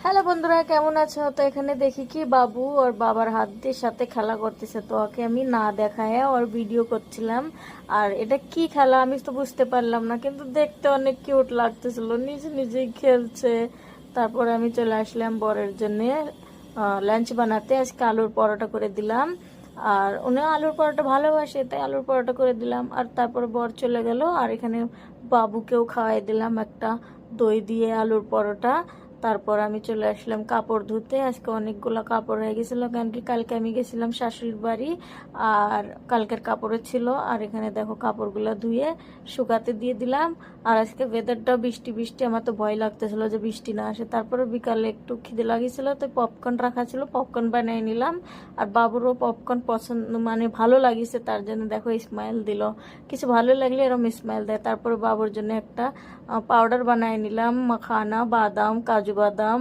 Hello বন্ধুরা, কেমন আছো? তো এখানে দেখি কি বাবু ওর বাবার হাত দিয়ে সাথে খেলা করতেছে, তো ওকে আমি না দেখায় ওর ভিডিও করছিলাম। আর এটা কি খেলা আমি তো বুঝতে পারলাম না, কিন্তু দেখতে অনেক কিউট লাগতেছিল, নিজে নিজেই খেলছে। তারপরে আমি চলে আসলাম বরের জন্য লাঞ্চ বানাতে। আজকে আলুর পরোটা করে দিলাম, আর উনিও আলুর পরোটা ভালোবাসে তাই আলুর পরোটা করে দিলাম। আর তারপরে বর চলে গেল, আর এখানে বাবুকেও খাওয়াই দিলাম একটা দই দিয়ে আলুর পরোটা। তারপর আমি চলে আসলাম কাপড় ধুতে। আজকে অনেকগুলো কাপড় হয়ে গেছিলো, কারণ কি কালকে আমি গেছিলাম শাশুড়ির বাড়ি, আর কালকের কাপড়ও ছিল। আর এখানে দেখো কাপড়গুলো ধুয়ে শুকাতে দিয়ে দিলাম। আর আজকে ওয়েদারটাও বৃষ্টি বৃষ্টি, আমার তো ভয় লাগতেছিল যে বৃষ্টি না আসে। তারপরে বিকালে একটু খিদে লাগিয়েছিল, তো পপকর্ন রাখা ছিল, পপকর্ন বানিয়ে নিলাম। আর বাবুরও পপকর্ন পছন্দ, মানে ভালো লাগিছে, তার জন্য দেখো স্মাইল দিল। কিছু ভালো লাগলে এরকম স্মাইল দেয়। তারপরে বাবুর জন্য একটা পাউডার বানিয়ে নিলাম, মাখানা বাদাম, কাজু বাদাম,